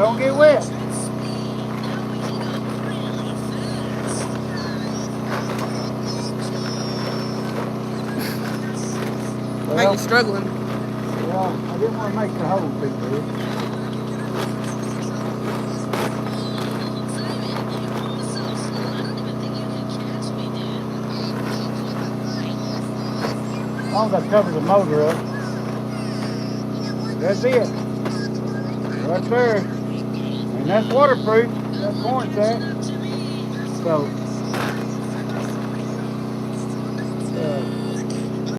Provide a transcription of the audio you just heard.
gonna get wet. Are you struggling? Yeah, I didn't want to make the hole too big. As long as I cover the motor up. That's it. Right there. And that's waterproof. That corn sack. So